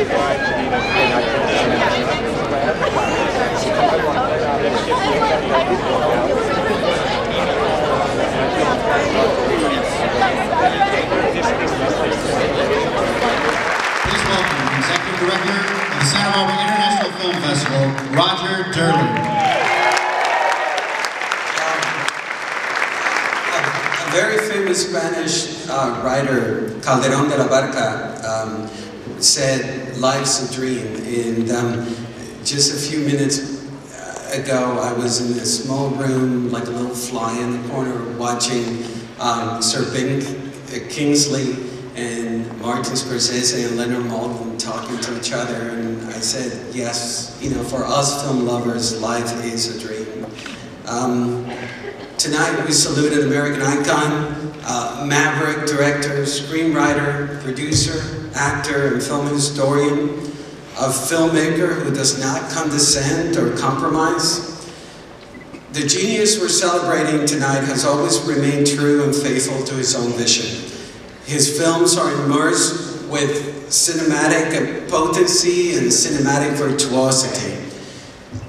welcome Executive Director of the Santa Barbara International Film Festival, Roger Durling. A very famous Spanish writer, Calderón de la Barca, said, "Life's a dream." And just a few minutes ago, I was in a small room, like a little fly in the corner, watching Sir Ben Kingsley and Martin Scorsese and Leonard Maltin talking to each other, and I said, yes, you know, for us film lovers, life is a dream. Tonight we salute an American icon, maverick director, screenwriter, producer, actor, and film historian, a filmmaker who does not condescend or compromise. The genius we're celebrating tonight has always remained true and faithful to his own vision. His films are immersed with cinematic potency and cinematic virtuosity.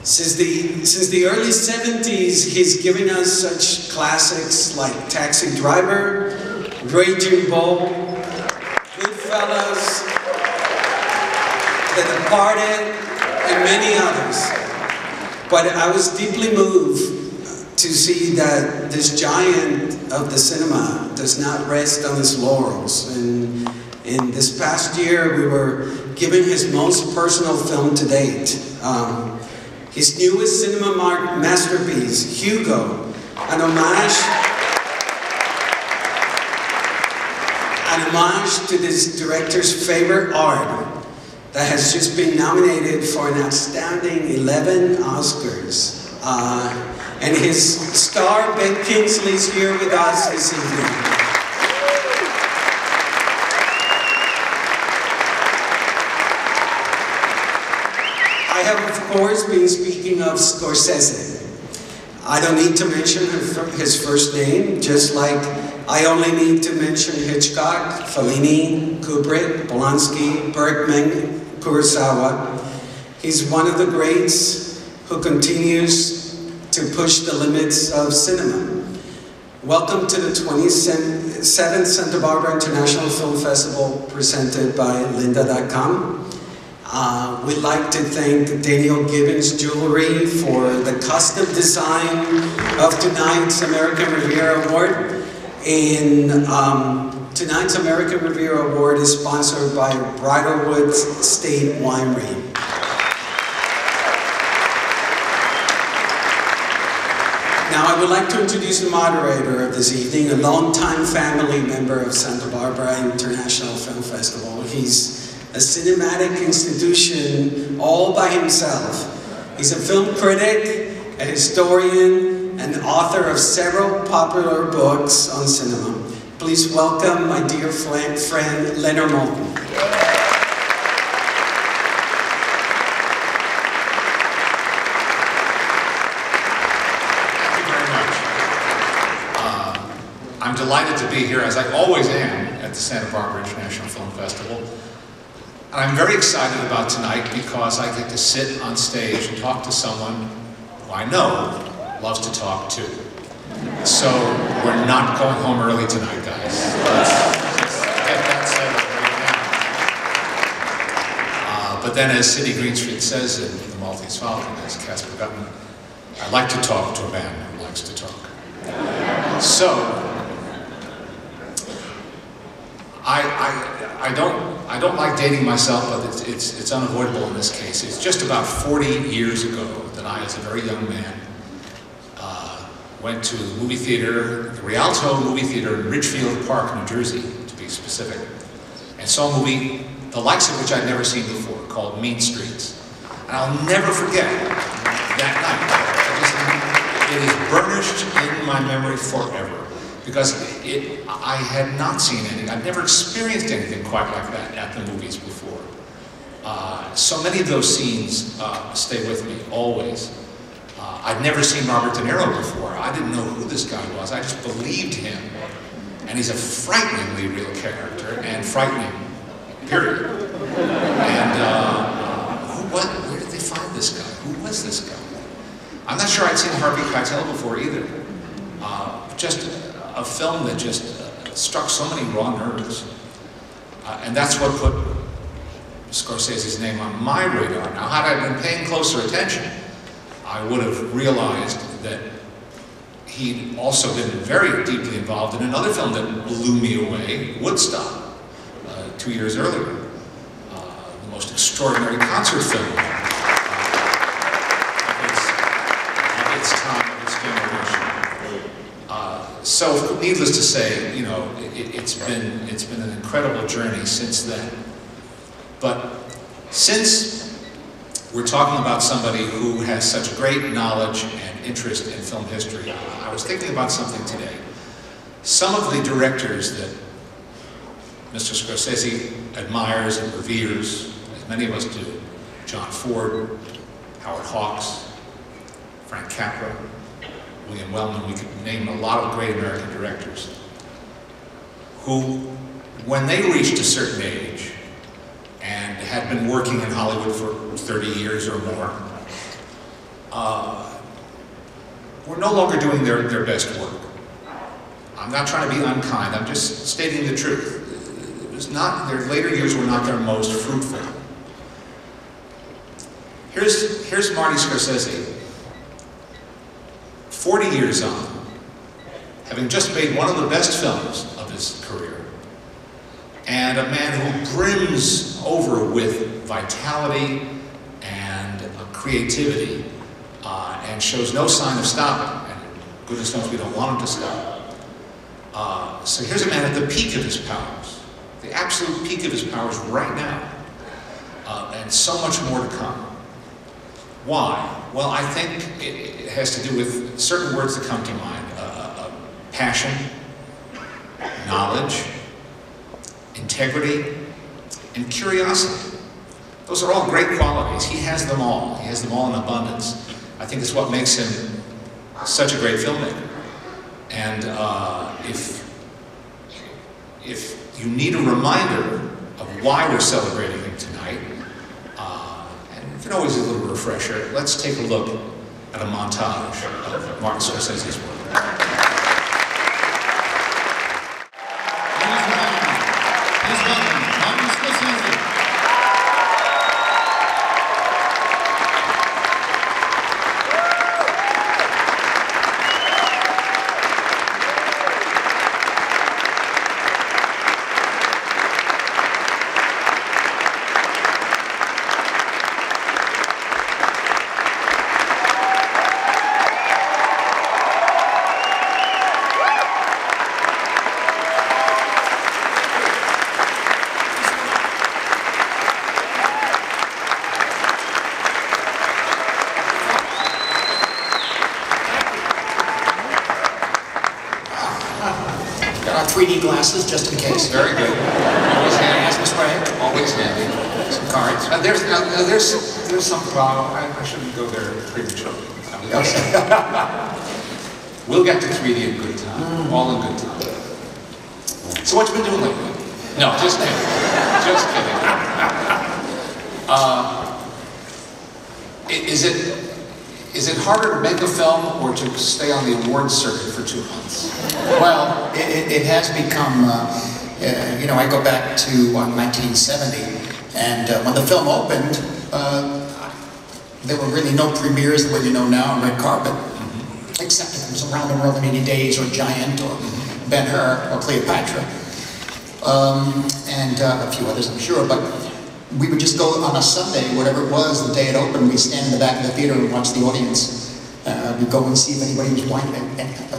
Since the early 70s, he's given us such classics like Taxi Driver, Raging Bull, Goodfellas, The Departed, and many others. But I was deeply moved to see that this giant of the cinema does not rest on his laurels. And in this past year, we were given his most personal film to date. His newest cinema masterpiece, Hugo, an homage to this director's favorite art that has just been nominated for an outstanding 11 Oscars. And his star, Ben Kingsley, is here with us this evening. I have, of course, been speaking of Scorsese. I don't need to mention his first name, just like I only need to mention Hitchcock, Fellini, Kubrick, Polanski, Bergman, Kurosawa. He's one of the greats who continues to push the limits of cinema. Welcome to the 27th Santa Barbara International Film Festival presented by Lynda.com. We'd like to thank Daniel Gibbons Jewelry for the custom design of tonight's American Riviera Award. And tonight's American Riviera Award is sponsored by Bridlewood State Winery. Now I would like to introduce the moderator of this evening, a longtime family member of Santa Barbara International Film Festival. He's a cinematic institution all by himself. He's a film critic, a historian, and author of several popular books on cinema. Please welcome my dear friend, Leonard Maltin. I'm delighted to be here, as I always am, at the Santa Barbara International Film Festival. And I'm very excited about tonight because I get to sit on stage and talk to someone who I know loves to talk too. So we're not going home early tonight, guys. Let's get that settled right now. But then, as Sidney Greenstreet says in The Maltese Falcon, as Casper Gutman, I like to talk to a man who likes to talk. So, I don't like dating myself, but it's unavoidable in this case. It's just about 40 years ago that I, as a very young man, went to the movie theater, the Rialto movie theater in Ridgefield Park, New Jersey, to be specific, and saw a movie, the likes of which I'd never seen before, called Mean Streets. And I'll never forget that night. It is burnished in my memory forever. Because I had not seen anything, I'd never experienced anything quite like that at the movies before. So many of those scenes stay with me, always. I'd never seen Robert De Niro before. I didn't know who this guy was, I just believed him. And he's a frighteningly real character, and frightening, period. And where did they find this guy? Who was this guy? I'm not sure I'd seen Harvey Keitel before either. Just a film that just struck so many raw nerves. And that's what put Scorsese's name on my radar. Now, had I been paying closer attention, I would have realized that he'd also been very deeply involved in another film that blew me away, Woodstock, 2 years earlier. The most extraordinary concert film of its time, of its generation. So, needless to say, you know, it's been an incredible journey since then. But since we're talking about somebody who has such great knowledge and interest in film history, I was thinking about something today. Some of the directors that Mr. Scorsese admires and reveres, as many of us do, John Ford, Howard Hawks, Frank Capra, William Wellman, we could name a lot of great American directors, who, when they reached a certain age and had been working in Hollywood for 30 years or more, were no longer doing their best work. I'm not trying to be unkind, I'm just stating the truth. It was not, their later years were not their most fruitful. Here's Marty Scorsese, 40 years on, having just made one of the best films of his career, and a man who brims over with vitality and creativity, and shows no sign of stopping, and goodness knows we don't want him to stop. So here's a man at the peak of his powers, the absolute peak of his powers right now, and so much more to come. Why? Well, I think it has to do with certain words that come to mind. Passion, knowledge, integrity, and curiosity. Those are all great qualities. He has them all. He has them all in abundance. I think it's what makes him such a great filmmaker. And if you need a reminder of why we're celebrating him tonight, and if it always is a little refresher, let's take a look at a montage of Martin Scorsese's work. Please welcome Martin Scorsese. Got our 3D glasses just in case. Very good. Always handy. As this way. Always handy. Some cards. There's something. Well, I shouldn't go there prematurely. We'll get to 3D in good time. All in good time. So what you been doing lately? No, just kidding. Just kidding. Is it harder to make a film or to stay on the awards circuit for 2 months? Well, it has become, you know, I go back to 1970, and when the film opened, there were really no premieres the way you know now on red carpet, except if it was Around the World in 80 Days, or Giant, or Ben-Hur, or Cleopatra, and a few others I'm sure, but we would just go on a Sunday, whatever it was, the day it opened, we'd stand in the back of the theater and watch the audience. We'd go and see if anybody was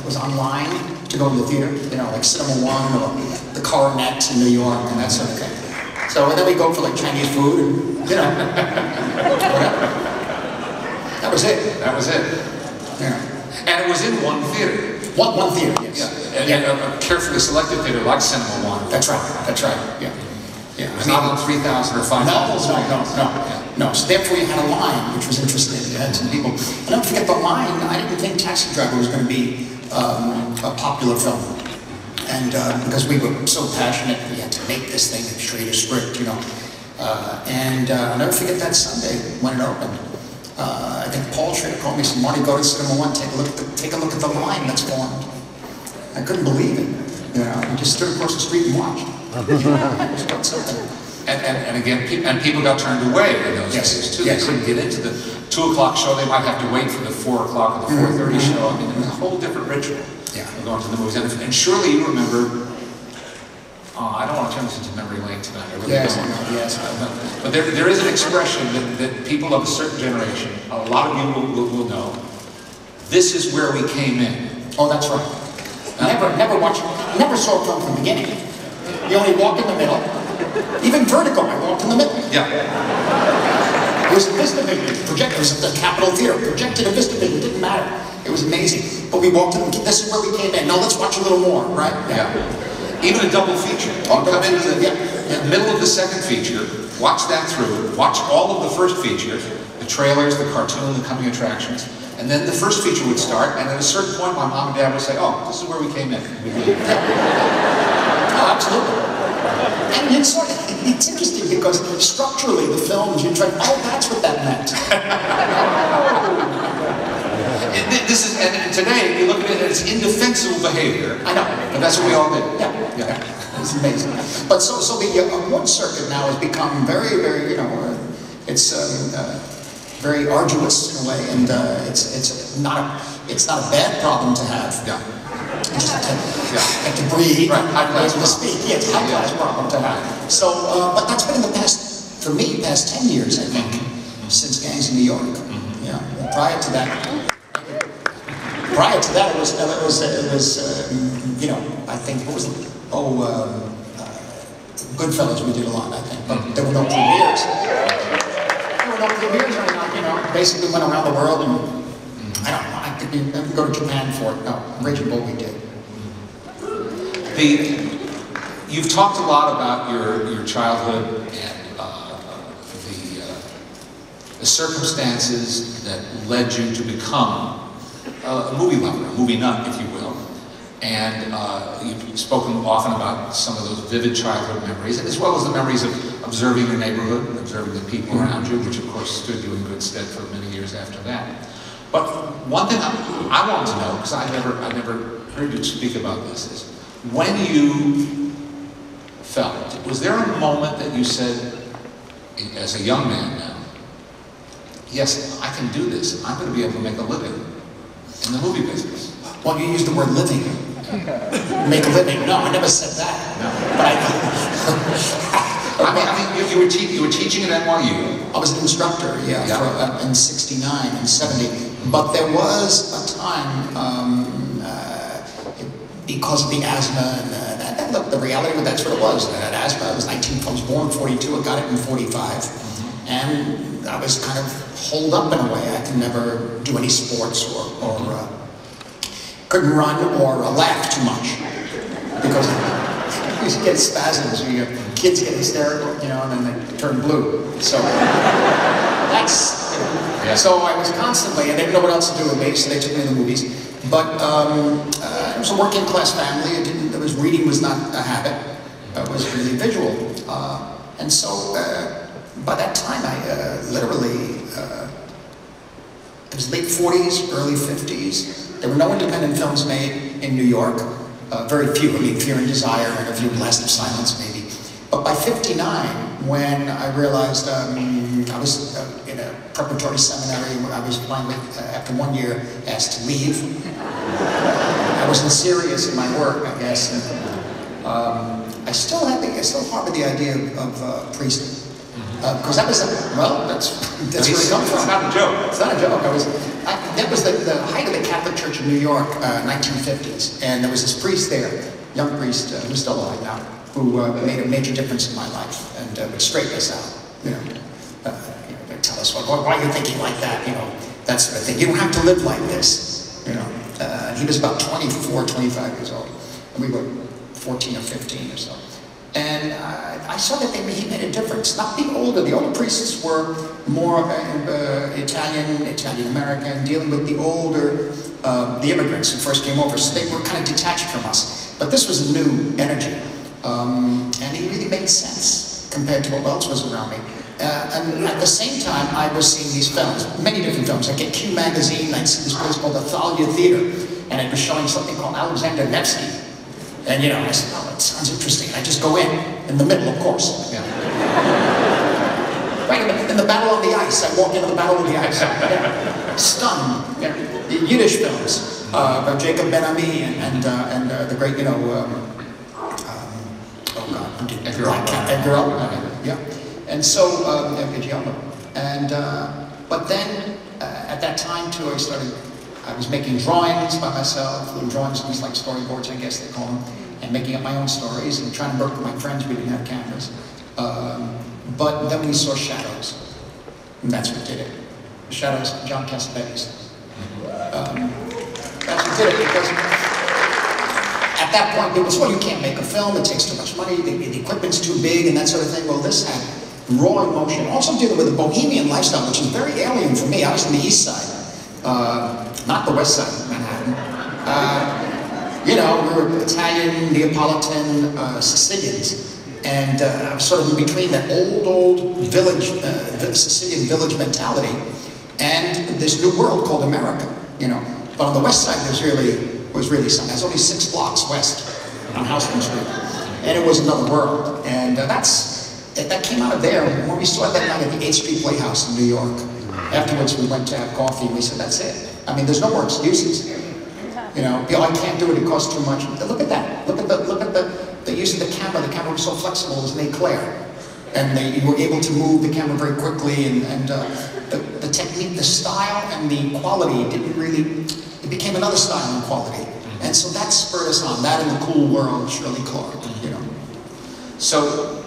was online to go to the theater, you know, like Cinema One or the Coronet in New York and that sort of thing. So then we'd go for like Chinese food and, you know, whatever. That was it. That was it. Yeah. And it was in one theater. One theater, yes. Yeah. And a carefully selected theater like Cinema One. That's right, yeah. Yeah, it was not on 3,000 or 5,000. No. So therefore you had a line, which was interesting. You had some people. And don't forget the line. I didn't think Taxi Driver was going to be a popular film, and because we were so passionate, we had to make this thing and create a script, you know. I'll never forget that Sunday when it opened. I think Paul Schrader called me and said, "Marty, go to Cinema One, take a look at the line that's formed." I couldn't believe it. You know, we just stood across the street and watched. It was quite something. And again, people got turned away in those days too. They couldn't get into the 2 o'clock show. They might have to wait for the 4 o'clock or the 4:30 show. I mean, it was a whole different ritual. Going to the movies. And surely you remember. I don't want to turn this into memory lane tonight. I really don't. Yes. But there is an expression that people of a certain generation, a lot of you will know. This is where we came in. Oh, that's right. Never saw a film from the beginning. You only walk in the middle. Even Vertigo, I walked in the middle. Yeah. It was a VistaVision projector. It was at the Capitol Theater. Projected a VistaVision. It didn't matter. It was amazing. But we walked in. This is where we came in. Now let's watch a little more, right? Yeah. Even a double feature. You come into the middle of the second feature, watch that through, watch all of the first feature, the trailers, the cartoon, the coming attractions, and then the first feature would start, and at a certain point my mom and dad would say, "Oh, this is where we came in." We leave. Oh, absolutely. And it's interesting because structurally the films, you try, oh, that's what that meant. And today, you look at it as indefensible behavior. I know. But that's what we all did. Yeah. It's amazing. But so the award circuit now has become very, very, it's very arduous in a way, and it's not a bad problem to have. Yeah. You just have to breathe, right. High class to speak. Yeah, it's a high class problem to have. So, but that's been in the past 10 years, I think, since Gangs in New York. Yeah. And prior to that, it was I think, what was it? Goodfellas we did a lot, I think, but there were no premieres. Basically went around the world and, I don't know, I could go to Japan for it. No, Raging Bull we did. You've talked a lot about your childhood and the circumstances that led you to become a movie lover, a movie nut, if you will. And you've spoken often about some of those vivid childhood memories, as well as the memories of observing your neighborhood, and observing the people around you, which of course stood you in good stead for many years after that. But one thing I want to know, because I never heard you speak about this, is when you felt, was there a moment that you said, as a young man now, yes, I can do this, I'm going to be able to make a living in the movie business? Well, you used the word living. Make a living. No, I never said that. No. But you were teaching at NYU. I was an instructor, in '69 and '70. But there was a time, because of the asthma and look, the reality, that's what it was. That asthma, I was born in '42, I got it in '45. And I was kind of holed up in a way. I could never do any sports or couldn't run or laugh too much because you get spasms, kids get hysterical, and then they turn blue. So that's, So I was constantly, and they didn't know what else to do with me, so they took me to the movies. But it was a working class family. Reading was not a habit. It was really visual. And so by that time, I literally, it was late 40s, early 50s. There were no independent films made in New York. Very few. Fear and Desire and a few Blast of Silence, maybe. But by '59, when I realized I was in a preparatory seminary where I was finally, after 1 year, asked to leave. I wasn't serious in my work, I guess. And, I still harbor the idea of priesthood. Because that was, that's where it comes from. It's not a joke. It's not a joke. That was the height of the Catholic Church in New York, 1950s. And there was this priest there, young priest, who's still alive now, who made a major difference in my life and would straighten us out. Tell us, why are you thinking like that? That sort of thing. You don't have to live like this. He was about 24, 25 years old. And we were 14 or 15 or so. And I saw that he made a difference. Not the older priests were more Italian-American, dealing with the older, the immigrants who first came over, so they were kind of detached from us. But this was a new energy, and he really made sense. compared to what else was around me. And at the same time, I was seeing these films, many different films. I'd get Q Magazine, I'd see this place called the Thalia Theater, and it was showing something called Alexander Nevsky. And you know, I said, oh, it sounds interesting. I just go in the middle, of course. Yeah. Right in the Battle on the Ice, I walk into the Battle on the Ice. Yeah. Stunned. You know, the Yiddish films by Jacob Ben-Ami and the great, you know, oh God, Edgar Allan. Yeah. And so, and but then at that time too, I was making drawings by myself, little drawings, things like storyboards, I guess they call them, and making up my own stories and trying to work with my friends. We didn't have cameras. But then we saw Shadows, and that's what did it. Shadows, John Cassavetes. That's what did it, because at that point people said, well, you can't make a film, it takes too much money, the equipment's too big, and that sort of thing. Well, this had raw emotion, also dealing with a bohemian lifestyle, which is very alien for me. I was on the east side, not the west side of Manhattan. You know, we were Italian, Neapolitan, Sicilians. And I was sort of in between that old village, Sicilian village mentality and this new world called America, you know. But on the west side, was really something. There's only 6 blocks west on Houston Street. And it was another world. And that came out of there. When we saw it that night at the 8th Street Playhouse in New York, afterwards we went to have coffee and we said, that's it. I mean, there's no more excuses. You know, I can't do it, it costs too much. Look at that. Look at the use of the camera. The camera was so flexible, it was an eclair. And you were able to move the camera very quickly, and the technique, the style, and the quality didn't really, it became another style and quality. And so that spurred us on, that and the cool world of Shirley Clark, you know. So,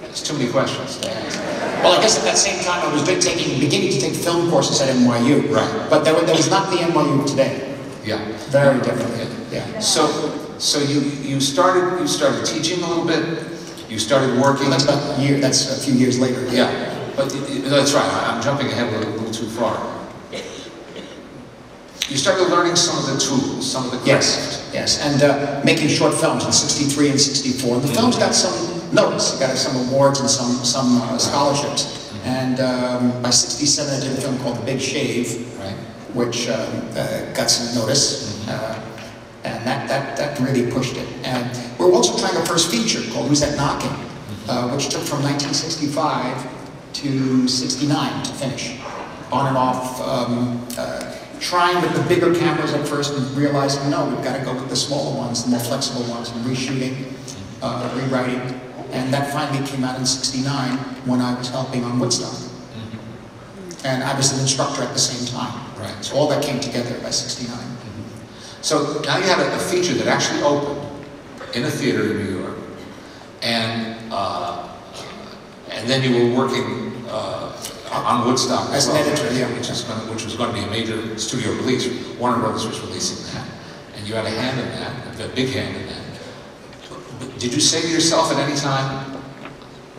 there's too many questions to ask. Well, I guess at that same time I was beginning to take film courses at NYU. Right. But there was not the NYU of today. Yeah. Very different. Yeah. So you started teaching a little bit. You started working. Well, that's about a year. That's a few years later. Yeah. But that's right. I'm jumping ahead a little too far. You started learning some of the tools, some of the craft. Yes. And making short films in '63 and '64. The films got some notice. It got some awards and some scholarships. And by '67, I did a film called The Big Shave. Right. Which got some notice, and that really pushed it. And we're also trying a first feature called Who's That Knocking, which took from 1965 to '69 to finish, on and off, trying with the bigger cameras at first and realizing, no, we've got to go with the smaller ones, the more flexible ones, and reshooting, rewriting. And that finally came out in '69 when I was helping on Woodstock. And I was an instructor at the same time. Right. So all that came together by '69. So now you have a feature that actually opened in a theater in New York, and then you were working on Woodstock as an editor, yeah. which was going to be a major studio release. Warner Brothers was releasing that, and you had a hand in that, a big hand in that. But did you say to yourself at any time,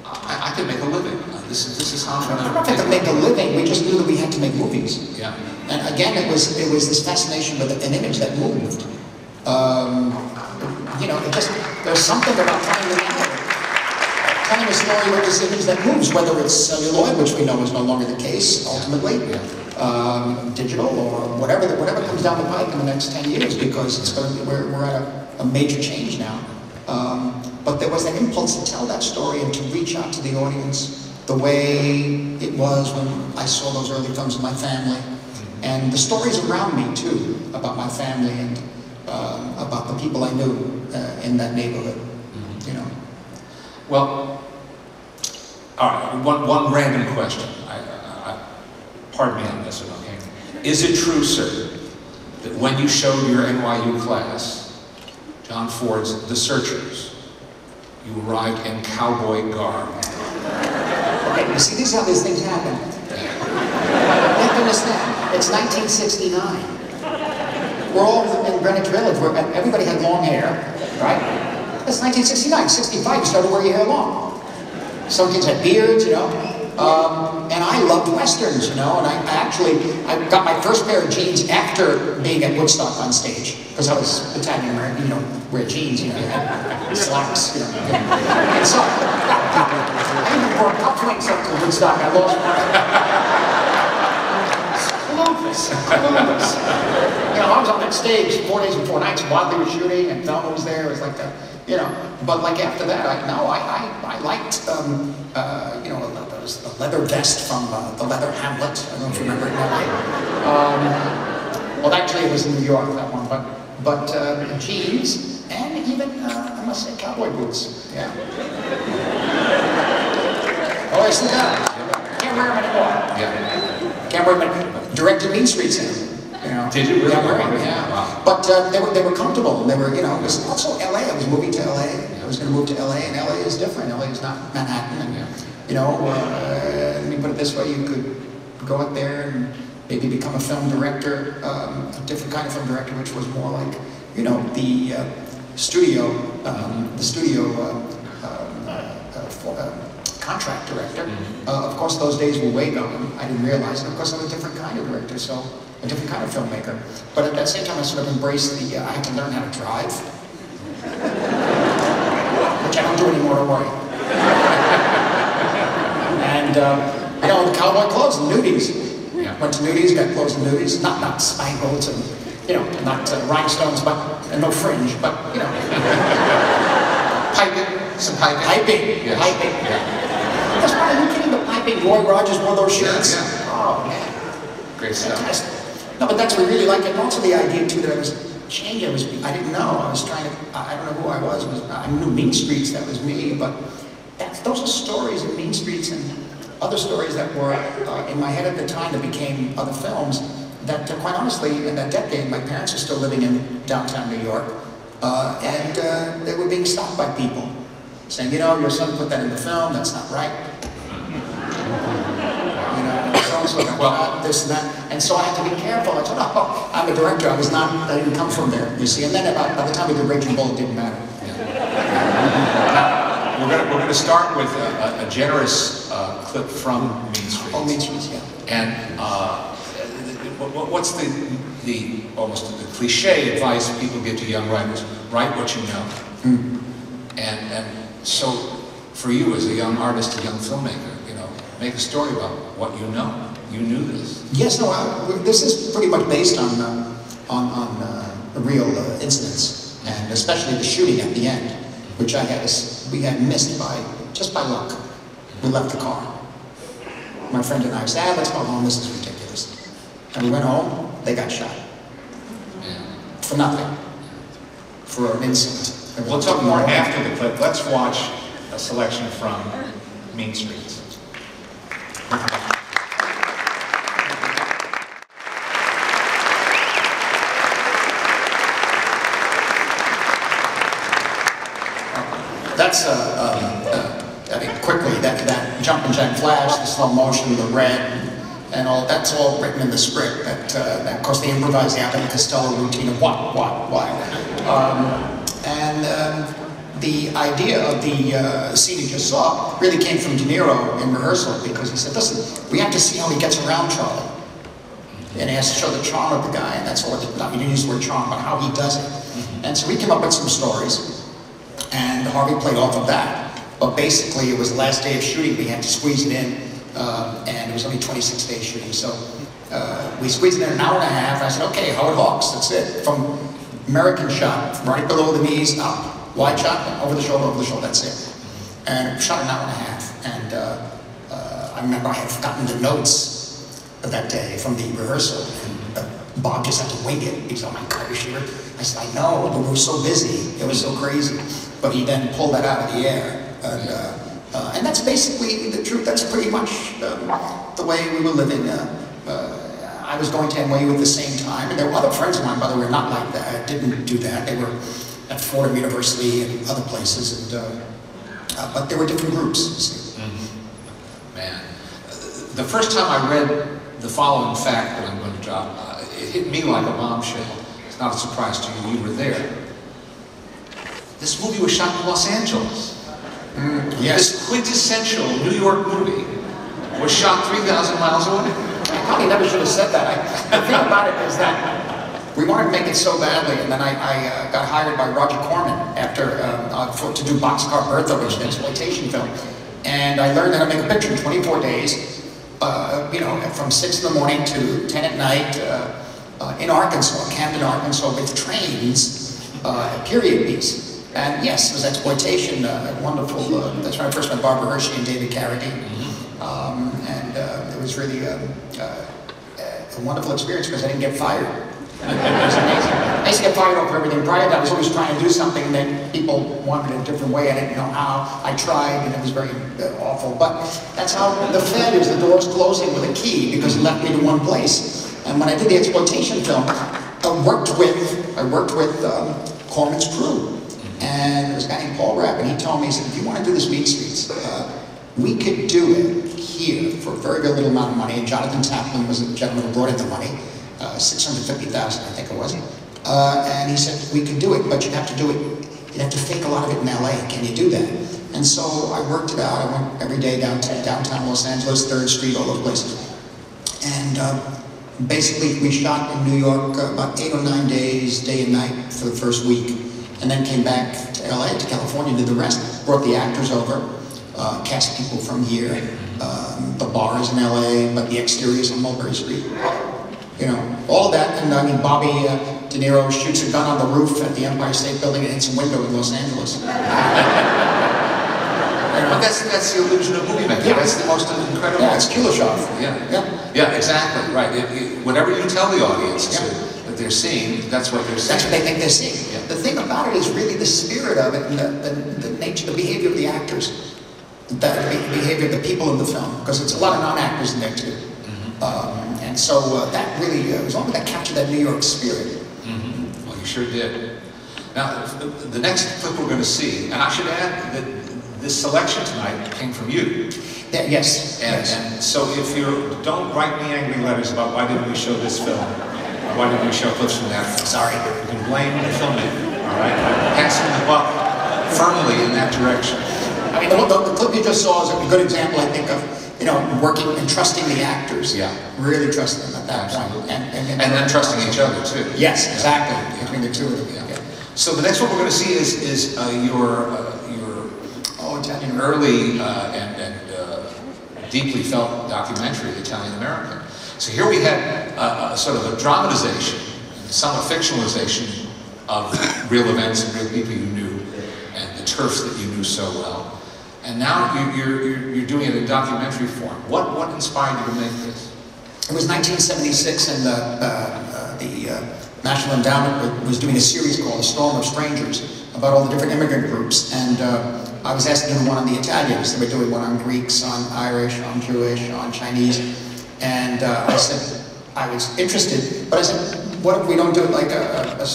I could make a living? This is how I'm going to... I don't know if I could make a living, we just knew that we had to make movies. Yeah. And again, it was this fascination with an image that moved. You know, there's something about telling a story with this image that moves, whether it's celluloid, which we know is no longer the case, ultimately, digital, or whatever comes down the pike in the next 10 years, because it's going to, we're at a major change now. But there was that impulse to tell that story and to reach out to the audience the way it was when I saw those early films of my family. And the stories around me, too, about my family and about the people I knew in that neighborhood, you know. Well, all right, one random question. Pardon me on this one, okay? Is it true, sir, that when you showed your NYU class, John Ford's The Searchers, you arrived in cowboy garb? Okay, you see, these are how these things happen. You have to understand, it's 1969. We're all in Greenwich Village, where everybody had long hair, right? That's 1969. 65, you started wearing your hair long. Some kids had beards, you know. And I loved Westerns, you know, and I got my first pair of jeans after being at Woodstock on stage, because I was Italian American, you know, wear jeans, you know, and slacks, you know. And so, I even wore cufflinks up to Woodstock, I lost Columbus. You know, I was on that stage 4 days and 4 nights, Wadley was shooting, and Thelma was there, it was like that, you know. But like after that, I liked, you know, the leather vest from the Leather Hamlet. I don't know if you remember it in LA. Well, actually, it was in New York, that one. But jeans and even I must say cowboy boots. Yeah. Oh, I still got them. Can't wear them anymore. Yeah. Can't wear them anymore. Directed Mean Streets in them. You know. Did you really? Yeah. Wow. But they were comfortable. They were, you know. It was also LA. I was moving to LA. I was going to move to LA, and LA is different. LA is not Manhattan. And, you know, let me put it this way, you could go out there and maybe become a film director, a different kind of film director, which was more like, you know, the studio contract director. Of course, those days were way gone. I didn't realize it. Of course, I'm a different kind of director, so a different kind of filmmaker. But at that same time, I sort of embraced the, I had to learn how to drive, which I don't do anymore, don't worry. And, you know, the cowboy clothes and nudies. Yeah. Went to nudies, got clothes and nudies. Not spangles and, you know, not rhinestones, but, and no fringe, but, you know. Piping, some piping. Piping, yes. Piping. Yeah. That's why, are you kidding, the piping? Roy Rogers wore those shirts. Yeah, yeah. Oh, man. Great stuff. Fantastic. No, but that's what I really liked it. And also the idea, too, that I was changing. I didn't know. I was trying to, I don't know who I was. I knew Mean Streets, that was me, but those are stories of Mean Streets and other stories that were in my head at the time that became other films that, quite honestly, in that decade, my parents were still living in downtown New York, and they were being stopped by people saying, you know, your son put that in the film, that's not right. You know, so-and-so got this and that. And so I had to be careful. I said, oh, I'm a director, I didn't come from there, you see. And then by the time we did Raging Bull, it didn't matter. We're going to start with a generous clip from Mean Streets. Oh, Mean Streets, yeah. And what's the almost the cliche advice people give to young writers? Write what you know. And so, for you as a young artist, a young filmmaker, you know, make a story about what you know. You knew this. Yes, no. This is pretty much based on real incidents, and especially the shooting at the end, which we had missed just by luck. We left the car. My friend and I said, let's go home, this is ridiculous. And we went home, they got shot. Yeah. For nothing. For an insult. We'll talk more after the clip. Let's watch a selection from Mean Streets. That's, I mean, quickly, that jumping jack flash, the slow motion, the red, and all, that's all written in the script. That of course, they improvised the Abbott and Costello routine of what. The idea of the scene you just saw really came from De Niro in rehearsal, because he said, listen, we have to see how he gets around Charlie. And he has to show the charm of the guy, and that's all, not we didn't use the word charm, but how he does it. And so we came up with some stories, and Harvey played off of that. But basically, it was the last day of shooting, we had to squeeze it in, and it was only 26 days shooting. So we squeezed it in an hour and a half, and I said, okay, Howard Hawks, that's it. From American shot, right below the knees, up. Wide shot, over the shoulder, that's it. And shot an hour and a half. And I remember I had forgotten the notes of that day from the rehearsal. And Bob just had to wing it. He said, oh my God, you sure? I said, I know, but we were so busy. It was so crazy. But he then pulled that out of the air. And that's basically the truth. That's pretty much the way we were living. I was going to NYU at the same time. And there were other friends of mine, by the way, not like that, didn't do that. They were at Fordham University and other places, and but there were different groups. See. Man, the first time I read the following fact that I'm going to drop, it hit me like a bombshell. It's not a surprise to you, you were there. This movie was shot in Los Angeles. Yes. This quintessential New York movie was shot 3,000 miles away. I probably never should have said that. The thing about it is that we wanted to make it so badly, and then I got hired by Roger Corman after to do Boxcar Bertha, which is an exploitation film. And I learned how to make a picture in 24 days, you know, from 6 in the morning to 10 at night in Arkansas, Camden, Arkansas, with trains, period piece. And yes, it was exploitation, wonderful. That's when I first met Barbara Hershey and David Carradine. And it was really a wonderful experience because I didn't get fired. It was amazing. I used to get fired over everything. Prior to that, I was always trying to do something that people wanted a different way. I didn't know how. I tried, and it was very awful. But that's how the failures, the doors closing with a key because it left me to one place. And when I did the exploitation film, I worked with Corman's crew. And there was a guy named Paul Rapp, and he told me, he said, if you want to do this Meat Streets, we could do it here for a very, very little amount of money. And Jonathan Taplin was the gentleman who brought in the money, $650,000, I think it was. And he said, we could do it, but you'd have to do it, you'd have to fake a lot of it in LA. Can you do that? And so I worked it out. I went every day down to downtown Los Angeles, 3rd Street, all those places. And basically, we shot in New York about 8 or 9 days, day and night for the first week. And then came back to LA, to California, did the rest. Brought the actors over, cast people from here. The bar is in LA, but the exterior is on Mulberry Street. You know, all of that. And I mean, Bobby De Niro shoots a gun on the roof at the Empire State Building and hits a window in Los Angeles. But that's the illusion of movie making. Yeah. That's the most incredible. Yeah, it's Kuleshov. Yeah, exactly, right. Whatever you tell the audience that they're seeing, that's what they're seeing. That's what they think they're seeing. Yeah. The thing about it is really the spirit of it and the nature, the behavior of the actors, the behavior of the people in the film, because it's a lot of non-actors in there too. And so that really, as long as that captured that New York spirit. Well, you sure did. Now, the next clip we're going to see, and I should add that this selection tonight came from you. Yeah, yes. And so if you don't write me angry letters about why didn't we show this film, or why didn't we show clips from that film. Sorry. You can blame the filmmaker, all right? I'm passing the buck firmly in that direction. I mean, the clip you just saw is a good example, I think, of, you know, working and trusting the actors. Yeah. Really trusting them at that point. And then trusting each other, too. Yes, exactly. Between the two of them. Yeah. So the next one we're going to see is your Italian early and deeply felt documentary, Italian American. So here we had a sort of a dramatization, some a fictionalization of real events and real people you knew, and the turfs that you knew so well. And now you're doing it in documentary form. What inspired you to make this? It was 1976, and the National Endowment was doing a series called A Storm of Strangers about all the different immigrant groups. And I was asked to do one on the Italians. They were doing one on Greeks, on Irish, on Jewish, on Chinese. And I said, I was interested, but I said, what if we don't do it like a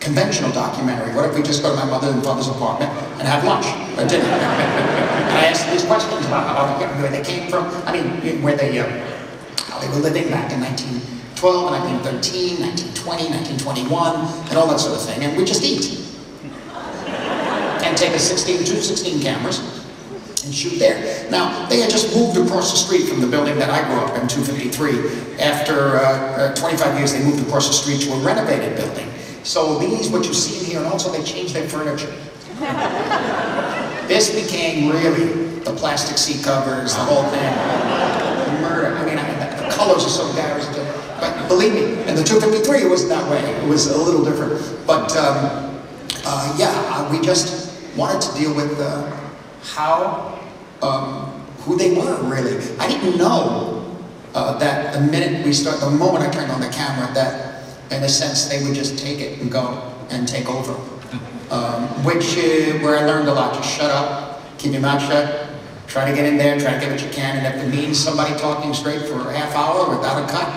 conventional documentary? What if we just go to my mother and father's apartment and have lunch or dinner? And I asked these questions about where they came from. I mean, where they, how they were living back in 1912, 1913, 1920, 1921, and all that sort of thing. And we just eat. And take two 16 cameras and shoot there. Now, they had just moved across the street from the building that I grew up in, 253. After 25 years, they moved across the street to a renovated building. So these, what you see in here, and also they changed their furniture. This became really the plastic seat covers, the whole thing. Murder. I mean, the colors are so garish. But believe me, in the 253, it wasn't that way. It was a little different. But yeah, we just wanted to deal with how, who they were, really. I didn't know that the moment I turned on the camera, that in a sense they would just take it and go and take over. Where I learned a lot. Just shut up, keep your mouth shut, try to get in there, try to get what you can, and if it means somebody talking straight for a half hour without a cut,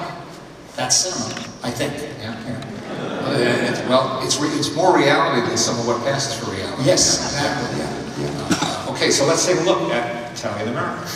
that's cinema, I think. Yeah. Well, it's more reality than some of what passes for reality. Yes, exactly. Yeah. Okay, so let's take a look at Italian American.